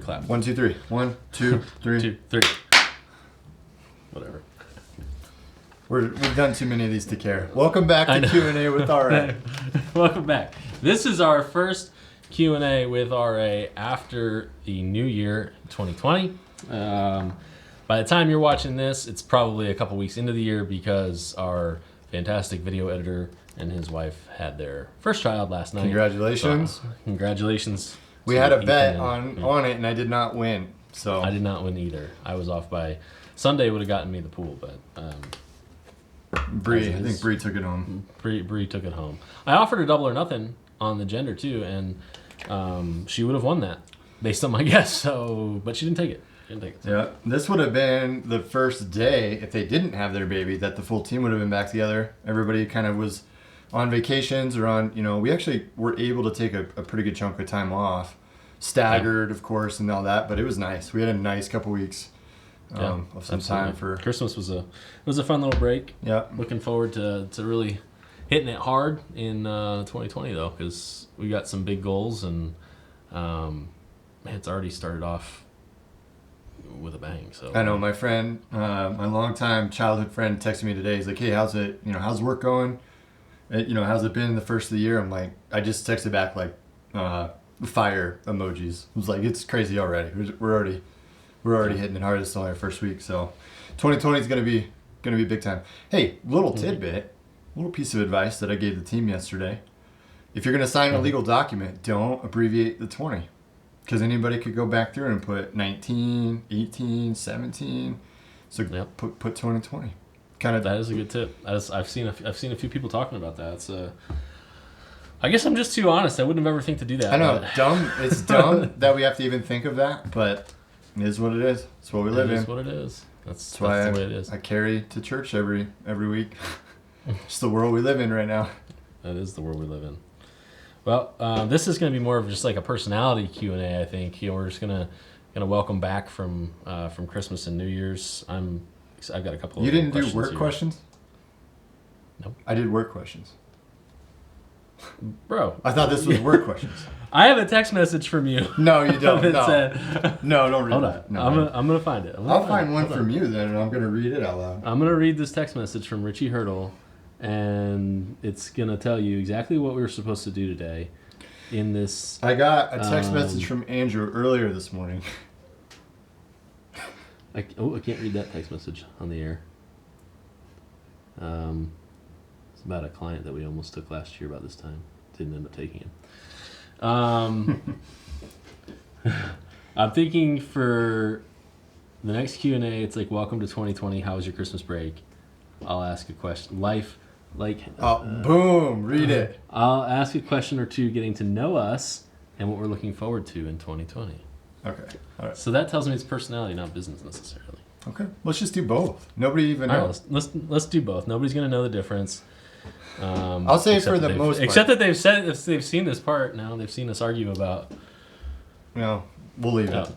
clap. 1, 2, 3. 1, 2, 3. 2, 3. Whatever. We've done too many of these to care. Welcome back to Q&A with RA. Welcome back. This is our first Q&A with RA after the new year, 2020. By the time you're watching this, it's probably a couple weeks into the year because our fantastic video editor and his wife had their first child last night. Congratulations. So, congratulations. We had a bet on it, and I did not win. So I did not win either. I was off by Sunday. Would have gotten me the pool, but Bree, I think Bree took it home. Bree took it home. I offered her double or nothing on the gender too, and she would have won that based on my guess. So, but she didn't take it. Yeah, this would have been the first day if they didn't have their baby that the full team would have been back together. Everybody kind of was on vacations or on, we actually were able to take a pretty good chunk of time off, staggered, of course, and all that. But it was nice. We had a nice couple weeks of some time for Christmas. Was a fun little break. Yeah, looking forward to really hitting it hard in 2020 though, because we got some big goals and it's already started off with a bang. So I know my friend, my longtime childhood friend, texted me today. He's like, "Hey, how's it? How's work going? How's it been the first of the year?" I'm like, I just texted back like fire emojis. I was like, it's crazy already. We're already hitting it hard. It's only our first week, so 2020 is gonna be big time. Hey, little tidbit, little piece of advice that I gave the team yesterday. If you're gonna sign a legal document, don't abbreviate the 20. Because anybody could go back through and put 19, 18, 17. So put 2020. Kind of. That is a good tip. I've seen a few people talking about that. It's I guess I'm just too honest. I wouldn't have ever think to do that. I know, dumb. It's dumb that we have to even think of that, but it is what it is. It's what we live in. It is what it is. That's why the way it is. I carry to church every week. It's the world we live in right now. That is the world we live in. Well, this is going to be more of just like a personality Q&A, I think. We're just gonna welcome back from Christmas and New Year's. I've got a couple. You didn't do work questions? Nope. I did work questions. Bro, I thought this was work questions. I have a text message from you. No, you don't. That No. said, No, don't read hold that. on. No, I'm gonna find it. I'll find one from you then, and I'm gonna read it out loud. I'm gonna read this text message from Richy Hurdle, and it's gonna tell you exactly what we were supposed to do today. In this, I got a text message from Andrew earlier this morning. I can't read that text message on the air. It's about a client that we almost took last year about this time. Didn't end up taking him. I'm thinking for the next Q&A, it's like, welcome to 2020. How was your Christmas break? I'll ask a question. Life, boom, read it. I'll ask a question or two getting to know us and what we're looking forward to in 2020. Okay. All right. So that tells me it's personality, not business necessarily. Okay. Let's just do both. Nobody even knows. All right, let's do both. Nobody's going to know the difference. I'll say for the most part. Except that they've said, if they've seen this part now, they've seen us argue about. No, we'll leave it.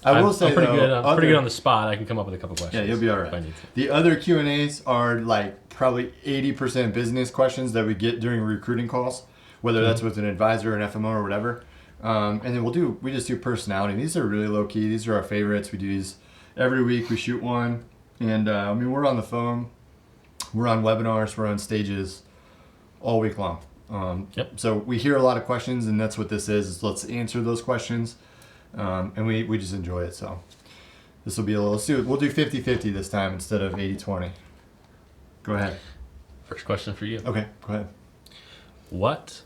I will say I'm pretty though, good. I'm pretty good on the spot. I can come up with a couple questions. Yeah, you'll be all right. If I need to. The other Q&As are like probably 80% business questions that we get during recruiting calls, whether that's with an advisor, an FMO, or whatever. And then we just do personality. These are really low key. These are our favorites. We do these every week. We shoot one, and we're on the phone, we're on webinars, we're on stages all week long. So we hear a lot of questions, and that's what this is let's answer those questions. And we just enjoy it. So this will be we'll do 50-50 this time instead of 80-20. Go ahead. First question for you. Okay, go ahead. What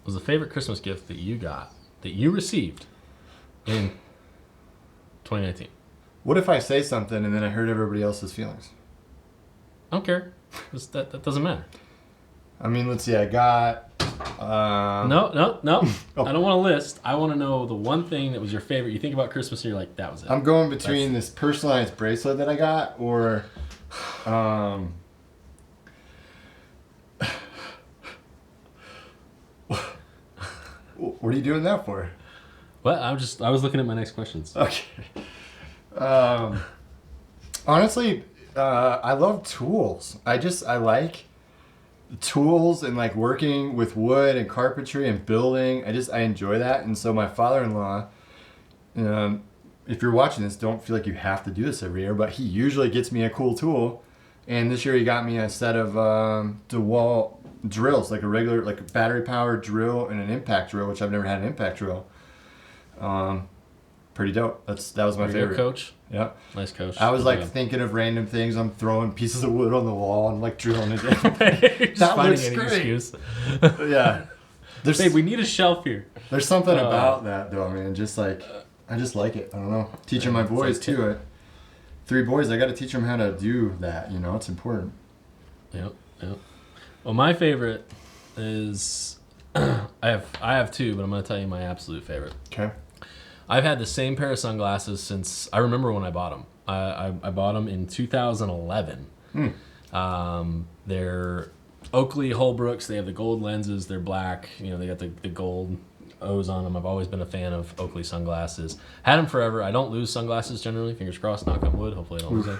was the favorite Christmas gift that you received in 2019? What if I say something and then I hurt everybody else's feelings? I don't care. That doesn't matter. I mean, let's see. I got... No. Oh. I don't want a list. I want to know the one thing that was your favorite. You think about Christmas and you're like, that was it. I'm going between this personalized bracelet that I got or... What are you doing that for? What? I was looking at my next questions. Okay. Honestly, I love tools. I like tools and like working with wood and carpentry and building. I enjoy that. And so my father-in-law if you're watching this, don't feel like you have to do this every year, but he usually gets me a cool tool. And this year he got me a set of DeWalt drills, like a regular, like a battery powered drill and an impact drill, which I've never had an impact drill. Pretty dope. That was my favorite. Coach. Yeah. Nice coach. I was like thinking of random things. I'm throwing pieces of wood on the wall and like drilling it in. That looks great. Excuse. Yeah. Babe, we need a shelf here. There's something about that though, man. Just like, I just like it. I don't know. Teaching my boys too. 3 boys, I got to teach them how to do that. You know, it's important. Yep. Well, my favorite is I have 2, but I'm going to tell you my absolute favorite. Okay. I've had the same pair of sunglasses since I remember when I bought them. I bought them in 2011. They're Oakley Holbrooks. They have the gold lenses. They're black. You know, they got the gold O's on them. I've always been a fan of Oakley sunglasses. Had them forever. I don't lose sunglasses generally. Fingers crossed, knock on wood. Hopefully I don't lose any.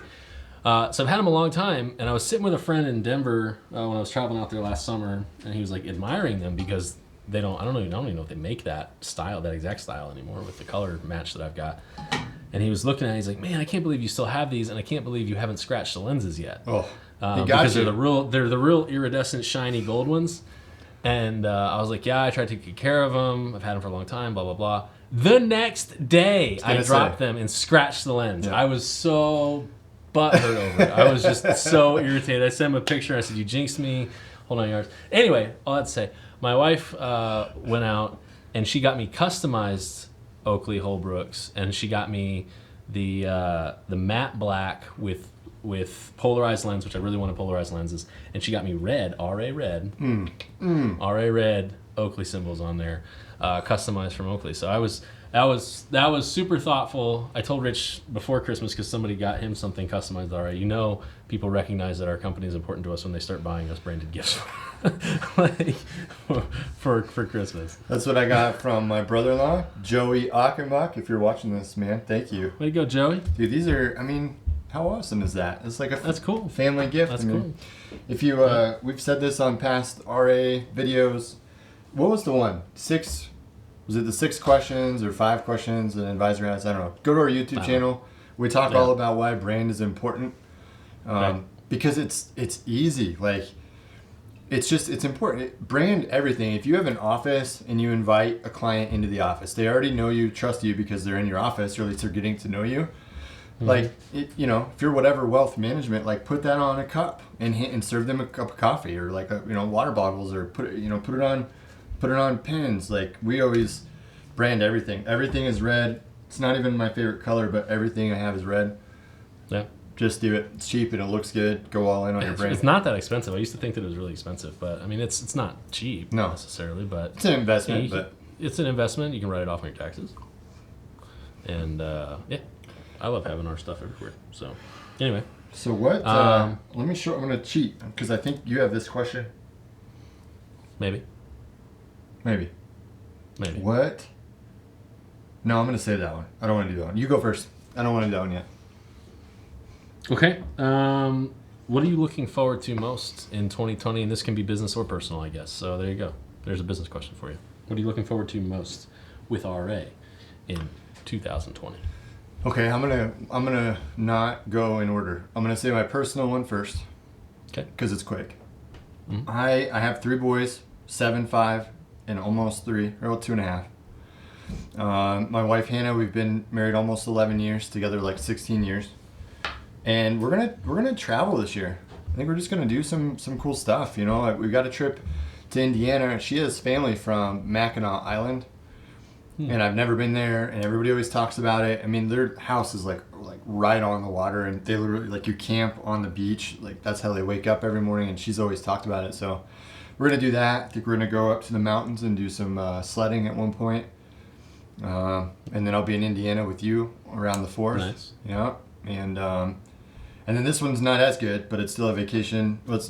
So I've had them a long time, and I was sitting with a friend in Denver when I was traveling out there last summer, and he was like admiring them because I don't even know if they make that exact style anymore with the color match that I've got. And he was looking at it, he's like, man, I can't believe you still have these, and I can't believe you haven't scratched the lenses yet. Because they're the real iridescent shiny gold ones. And I was like, yeah, I tried to take care of them. I've had them for a long time, blah, blah, blah. The next day, I dropped them and scratched the lens. Yeah. I was so butthurt over it. I was just so irritated. I sent him a picture. I said, you jinxed me. Hold on yours. Anyway, all that to say, my wife went out and she got me customized Oakley Holbrooks, and she got me the matte black with polarized lens, which I really wanted polarized lenses, and she got me red, RA red, RA red Oakley symbols on there, customized from Oakley. So that was super thoughtful. I told Rich before Christmas because somebody got him something customized RA. You know, people recognize that our company is important to us when they start buying us branded gifts like, for Christmas. That's what I got from my brother-in-law, Joey Achenbach. If you're watching this, man, thank you. Way to go, Joey. Dude, these are, I mean, how awesome is that? It's like that's cool. Family gift. That's cool. If you, we've said this on past RA videos. What was the one? 6, was it the 6 questions or 5 questions an advisor has? I don't know. Go to our YouTube channel. We talk all about why brand is important. Because it's easy. Like, it's important. Brand everything. If you have an office and you invite a client into the office, they already know you, trust you because they're in your office, or at least they're getting to know you. Like, if you're whatever wealth management, like put that on a cup and serve them a cup of coffee, or like water bottles, or put it on pins. Like, we always brand everything. Everything is red. It's not even my favorite color, but everything I have is red. Yeah. Just do it. It's cheap and it looks good. Go all in on your brand. It's not that expensive. I used to think that it was really expensive, but I mean, it's not cheap necessarily, but it's an investment. It's an investment. You can write it off on your taxes. And I love having our stuff everywhere. So, anyway. So what? Let me show. I'm gonna cheat because I think you have this question. Maybe. What? No, I'm gonna say that one. I don't want to do that one. You go first. I don't want to do that one yet. Okay. What are you looking forward to most in 2020? And this can be business or personal, I guess. So there you go. There's a business question for you. What are you looking forward to most with RA in 2020? Okay, I'm gonna not go in order. I'm gonna say my personal one first. Okay. Because it's quick. Mm-hmm. I have 3 boys, 7, 5, and almost 3, or 2.5. My wife Hannah, we've been married almost 11 years, together like 16 years, and we're gonna travel this year. I think we're just gonna do some cool stuff. We've got a trip to Indiana. She has family from Mackinac Island. And I've never been there, and everybody always talks about it. I mean, their house is like right on the water, and they literally, you camp on the beach. Like, that's how they wake up every morning, and she's always talked about it. So we're gonna do that. I think we're gonna go up to the mountains and do some sledding at one point. And then I'll be in Indiana with you around the 4th. Nice. Yeah. And then this one's not as good, but it's still a vacation. Well,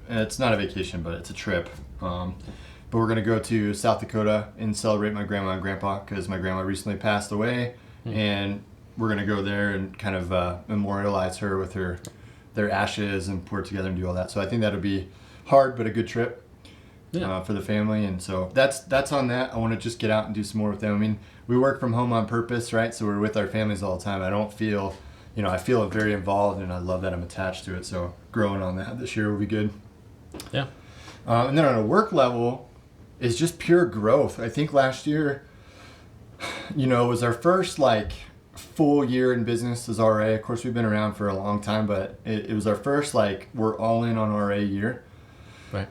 it's not a vacation, but it's a trip. But we're going to go to South Dakota and celebrate my grandma and grandpa because my grandma recently passed away. And we're going to go there and kind of memorialize her with their ashes and pour it together and do all that. So I think that'll be hard, but a good trip. for the family. And so that's on that. I want to just get out and do some more with them. I mean, we work from home on purpose, right? So we're with our families all the time. I don't feel, I feel very involved, and I love that I'm attached to it. So growing on that this year will be good. Yeah. And then on a work level, is just pure growth. I think last year, was our first full year in business as RA. Of course, we've been around for a long time, but it was our first we're all in on RA year. Right.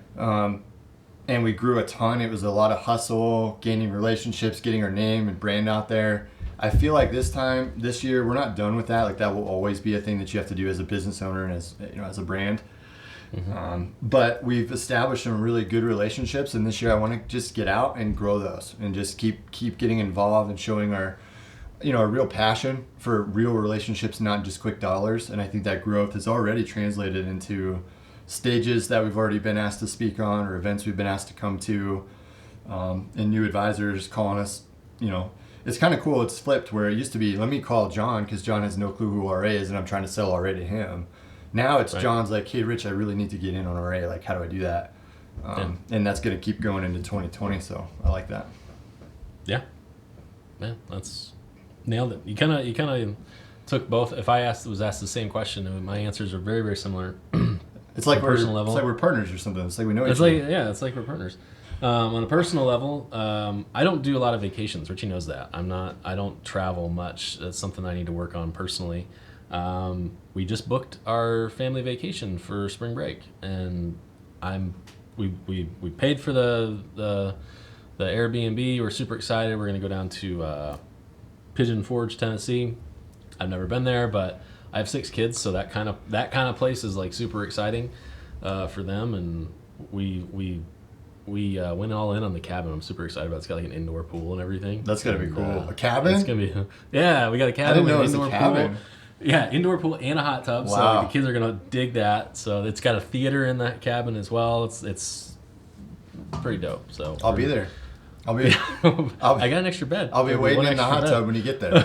And we grew a ton. It was a lot of hustle, gaining relationships, getting our name and brand out there. I feel like this year, we're not done with that. Like that will always be a thing that you have to do as a business owner and as a brand. Mm-hmm. But we've established some really good relationships, and this year I want to just get out and grow those and just keep getting involved and showing our real passion for real relationships, not just quick dollars. And I think that growth has already translated into stages that we've already been asked to speak on, or events we've been asked to come to, and new advisors calling us. It's kind of cool. It's flipped where it used to be, let me call John because John has no clue who RA is and I'm trying to sell RA to him. Now it's right. John's like, hey, Rich, I really need to get in on RA. Like, how do I do that? And that's going to keep going into 2020. So I like that. Yeah. Yeah, that's nailed it. You kind of took both. If I was asked the same question, my answers are very, very similar. It's like personal level. It's like we're partners or something. It's like we know each other. It's like we're partners. On a personal level, I don't do a lot of vacations. Richie knows that. I don't travel much. That's something I need to work on personally. We just booked our family vacation for spring break, and we paid for the Airbnb. We're super excited. We're gonna go down to Pigeon Forge, Tennessee. I've never been there, but I have 6 kids, so that kind of place is like super exciting for them. And we went all in on the cabin. I'm super excited about it. It's got like an indoor pool and everything. That's gotta be cool. A cabin? It's gonna be. Yeah, we got a cabin. I didn't know it was indoor a cabin. Pool. Yeah, indoor pool and a hot tub. Wow. So the kids are gonna dig that. So it's got a theater in that cabin as well. It's pretty dope. So I'll be there. I got an extra bed. I'll be waiting in the hot tub when you get there.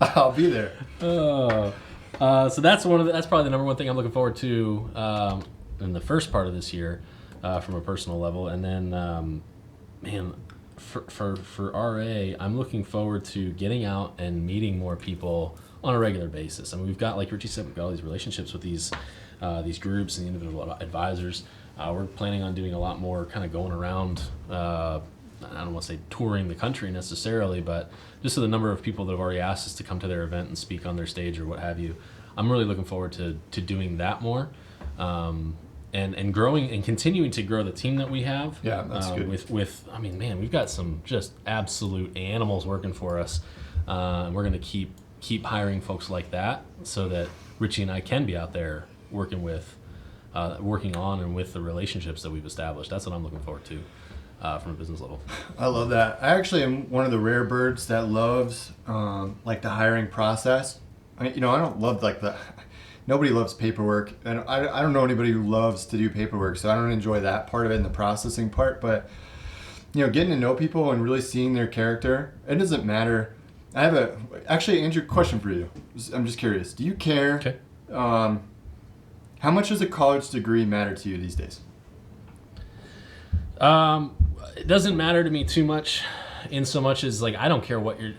I'll be there. So that's that's probably the number one thing I'm looking forward to in the first part of this year from a personal level. And then, for RA, I'm looking forward to getting out and meeting more people on a regular basis. I mean, we've got, like Richie said, we've got all these relationships with these groups and the individual advisors. We're planning on doing a lot more kind of going around, I don't want to say touring the country necessarily, but just the number of people that have already asked us to come to their event and speak on their stage or what have you. I'm really looking forward to doing that more. And growing and continuing to grow the team that we have. Yeah, that's good. I mean, man, we've got some just absolute animals working for us. And we're going to keep hiring folks like that so that Richie and I can be out there working on and with the relationships that we've established. That's what I'm looking forward to from a business level. I love that. I actually am one of the rare birds that loves the hiring process. I don't love nobody loves paperwork, and I don't know anybody who loves to do paperwork, so I don't enjoy that part of it and the processing part. But getting to know people and really seeing their character, it doesn't matter. I have Andrew, question for you. I'm just curious. Do you care? Okay. How much does a college degree matter to you these days? It doesn't matter to me too much, in so much as I don't care what you're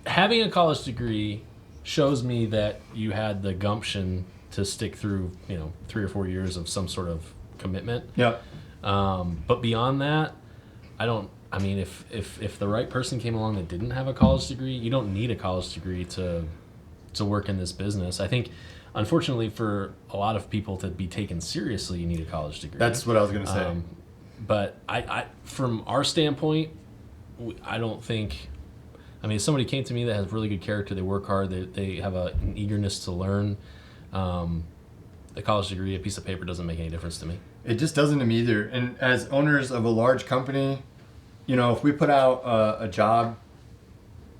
having a college degree shows me that you had the gumption to stick through 3 or 4 years of some sort of commitment. Yeah. But beyond that, if the right person came along that didn't have a college degree, you don't need a college degree to work in this business. I think, unfortunately, for a lot of people to be taken seriously, you need a college degree. That's what I was going to say. But I, from our standpoint, I don't think. If somebody came to me that has really good character, they work hard, they have an eagerness to learn, a college degree, a piece of paper doesn't make any difference to me. It just doesn't to me either. And as owners of a large company, if we put out a job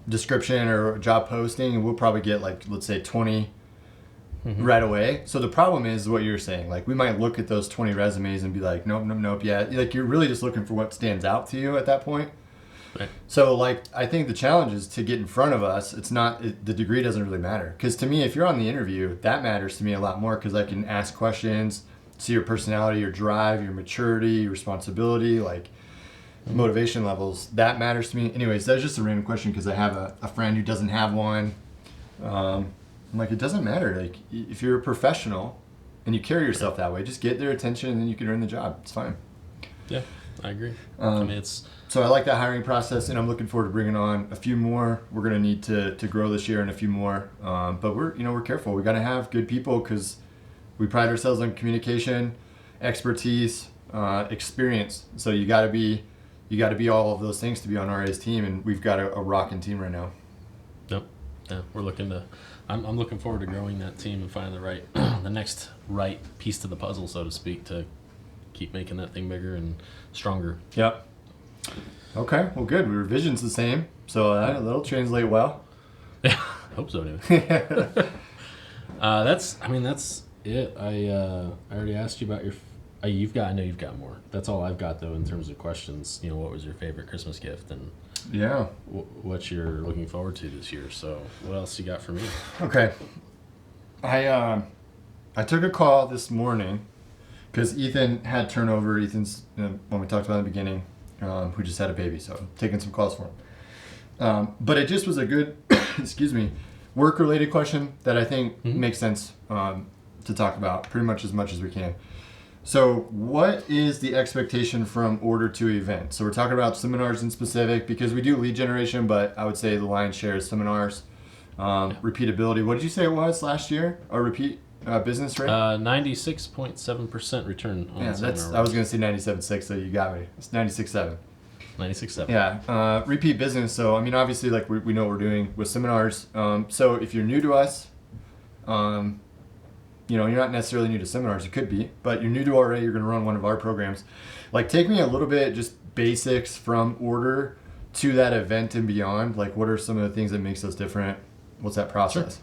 description or a job posting, we'll probably get let's say 20 right away. So the problem is what you're saying. We might look at those 20 resumes and be like, nope, yeah. You're really just looking for what stands out to you at that point. Right. So I think the challenge is to get in front of us. The degree doesn't really matter. Because to me, if you're on the interview, that matters to me a lot more because I can ask questions. see your personality, your drive, your maturity, your responsibility, like motivation levels. That matters to me. Anyways, that's just a random question because I have a friend who doesn't have one. I'm like, it doesn't matter. Like, if you're a professional and you carry yourself that way, just get their attention and then you can earn the job. It's fine. Yeah, I agree. So I like that hiring process, and I'm looking forward to bringing on a few more. We're going to need to grow this year and a few more. But we're careful. We got to have good people because we pride ourselves on communication, expertise, experience. So you got to be all of those things to be on RA's team, and we've got a rocking team right now. Yep. Yeah, we're looking to. I'm looking forward to growing that team and finding the next right piece to the puzzle, so to speak, to keep making that thing bigger and stronger. Yep. Okay. Well, good. Our vision's the same, so that'll translate well. Yeah, hope so. Anyway. That's it. I already asked you about your. I know you've got more. That's all I've got though in terms of questions. What was your favorite Christmas gift and yeah, what you're looking forward to this year. So what else you got for me? Okay. I took a call this morning because Ethan had turnover. Ethan's when we talked about in the beginning, who just had a baby. So I'm taking some calls for him. But it just was a good, excuse me, work-related question that I think makes sense to talk about pretty much as we can. So what is the expectation from order to event? So we're talking about seminars in specific because we do lead generation, but I would say the lion's share is seminars. Repeatability. What did you say it was last year? Our repeat business rate? 96.7% return on seminar. I was going to say 97.6, so you got me. It's 96.7. 96.7. Yeah. Repeat business. So, I mean, obviously, like we know what we're doing with seminars. So if you're new to us, you're not necessarily new to seminars. You could be, but you're new to RA. You're going to run one of our programs. Like, take me a little bit, just basics from order to that event and beyond. Like, what are some of the things that makes us different? What's that process?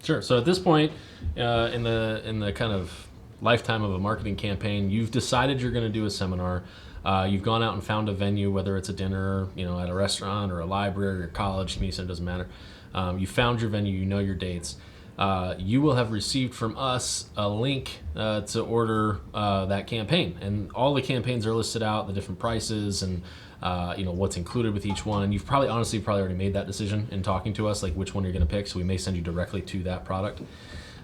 Sure. So at this point, in the kind of lifetime of a marketing campaign, you've decided you're going to do a seminar. You've gone out and found a venue, whether it's a dinner, at a restaurant or a library or college, community center, doesn't matter. You found your venue. You know your dates. You will have received from us a link to order that campaign, and all the campaigns are listed out, the different prices, and what's included with each one. And you've probably already made that decision in talking to us, like which one you're going to pick. So we may send you directly to that product.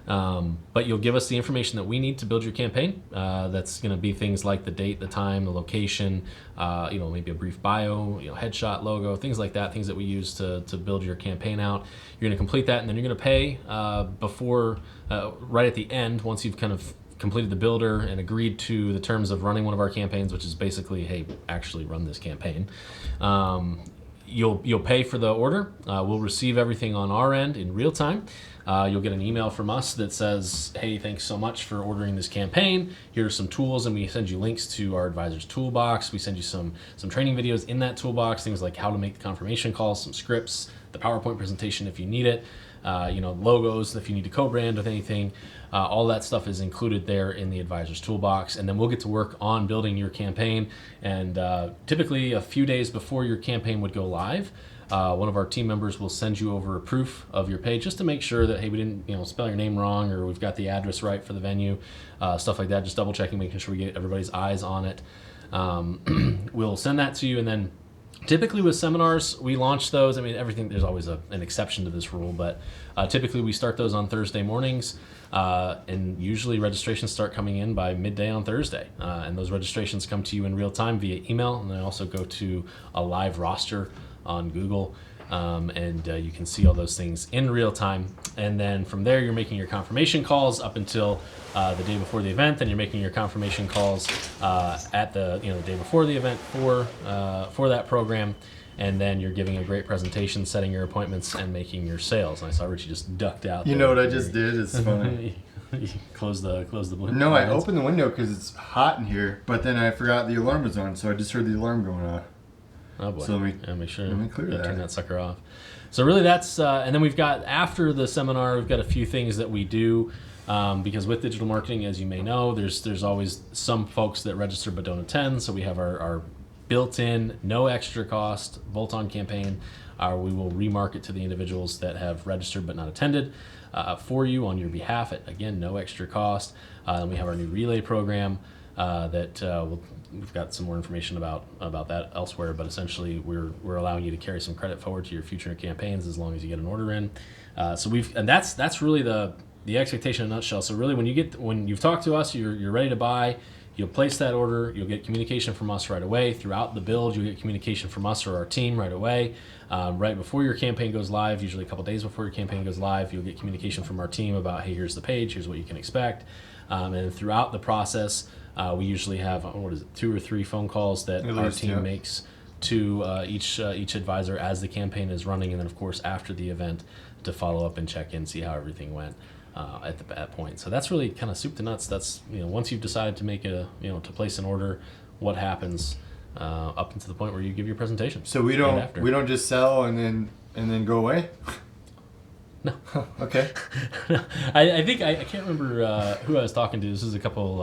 But you'll give us the information that we need to build your campaign. That's going to be things like the date, the time, the location, maybe a brief bio, headshot, logo, things like that, things that we use to build your campaign out. You're going to complete that, and then you're going to pay right at the end, once you've kind of completed the builder and agreed to the terms of running one of our campaigns, which is basically, hey, actually run this campaign. You'll pay for the order. We'll receive everything on our end in real time. You'll get an email from us that says, hey, thanks so much for ordering this campaign. Here are some tools, and we send you links to our advisor's toolbox. We send you some training videos in that toolbox, things like how to make the confirmation calls, some scripts, the PowerPoint presentation if you need it, logos if you need to co-brand with anything. All that stuff is included there in the advisor's toolbox, and then we'll get to work on building your campaign. And typically a few days before your campaign would go live, one of our team members will send you over a proof of your page just to make sure that, hey, we didn't spell your name wrong, or we've got the address right for the venue, stuff like that. Just double checking, making sure we get everybody's eyes on it. We'll send that to you, and then typically with seminars, we launch those. I mean, there's always an exception to this rule, but typically we start those on Thursday mornings, and usually registrations start coming in by midday on Thursday. And those registrations come to you in real time via email, and they also go to a live roster on Google, and you can see all those things in real time. And then from there, you're making your confirmation calls up until the day before the event. Then you're making your confirmation calls at the day before the event for that program. And then you're giving a great presentation, setting your appointments, and making your sales. And I saw Richie just ducked out. You know what I just did? It's funny. You close the window. No, I opened the window because it's hot in here, but then I forgot the alarm was on, so I just heard the alarm going off. Oh boy! So make sure let me clear that. Turn that sucker off. So really, that's and then we've got, after the seminar, we've got a few things that we do. Because with digital marketing, as you may know, there's always some folks that register but don't attend. So we have our built-in, no extra cost bolt-on campaign. We will remarket to the individuals that have registered but not attended for you on your behalf at, again, no extra cost. And we have our new relay program that we've got some more information about that elsewhere, but essentially we're allowing you to carry some credit forward to your future campaigns as long as you get an order in. So that's really the expectation in a nutshell. So really when you've talked to us, you're ready to buy, you'll place that order, you'll get communication from us right away. Throughout the build, you'll get communication from us or our team right away. Right before your campaign goes live, usually a couple days before your campaign goes live, you'll get communication from our team about, hey, here's the page, here's what you can expect. And throughout the process, we usually have 2 or 3 phone calls that our team makes to each advisor as the campaign is running, and then of course after the event to follow up and check in, see how everything went at that point. So that's really kind of soup to nuts. That's once you've decided to make to place an order, what happens up until the point where you give your presentation. So we don't just sell and then go away. No. Okay. I think I can't remember who I was talking to. This was a couple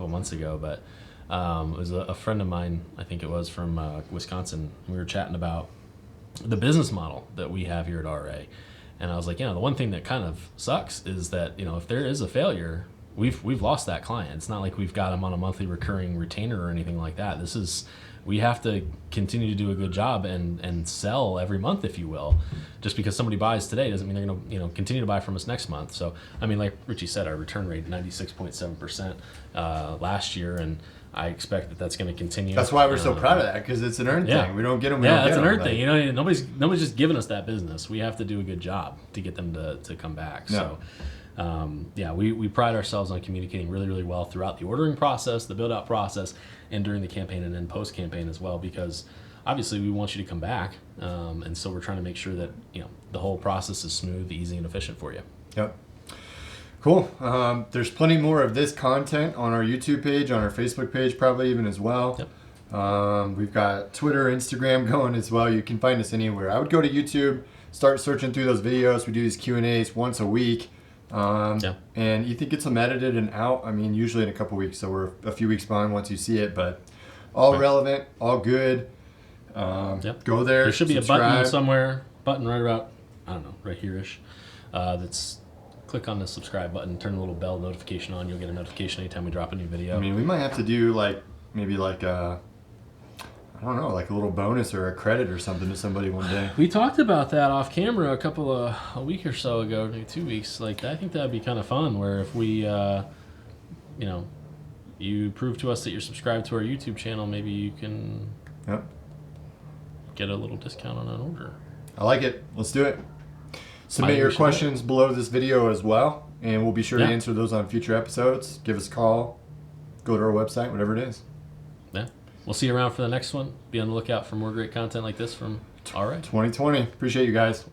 months ago, but it was a friend of mine, I think it was from Wisconsin. We were chatting about the business model that we have here at RA, and I was like, the one thing that kind of sucks is that if there is a failure, we've lost that client. It's not like we've got them on a monthly recurring retainer or anything like that. We have to continue to do a good job and sell every month, if you will. Just because somebody buys today doesn't mean they're going to continue to buy from us next month. So I mean, like Richie said, our return rate 96.7% last year, and I expect that that's going to continue. That's why we're so proud of that, because it's an earned thing. We don't get them. That's an earned thing. Nobody's just giving us that business. We have to do a good job to get them to come back. No. So we pride ourselves on communicating really, really well throughout the ordering process, the build-out process, and during the campaign and then post-campaign as well, because obviously we want you to come back, and so we're trying to make sure that the whole process is smooth, easy, and efficient for you. Yep. Cool. There's plenty more of this content on our YouTube page, on our Facebook page, probably even as well. Yep. We've got Twitter, Instagram going as well. You can find us anywhere. I would go to YouTube, start searching through those videos. We do these Q&As once a week. And you think it's them edited and out, usually in a couple weeks, so we're a few weeks behind once you see it, but all relevant, all good. Go there. There should be a button somewhere, right about, right here-ish. That's click on the subscribe button, turn the little bell notification on. You'll get a notification anytime we drop a new video. We might have to do maybe a little bonus or a credit or something to somebody one day. We talked about that off camera a week or so ago, maybe 2 weeks. I think that'd be kind of fun, where if we, you prove to us that you're subscribed to our YouTube channel, maybe you can get a little discount on an order. I like it. Let's do it. Submit your questions below this video as well, and we'll be sure to answer those on future episodes. Give us a call. Go to our website, whatever it is. Yeah. We'll see you around for the next one. Be on the lookout for more great content like this from RA. 2020. Appreciate you guys.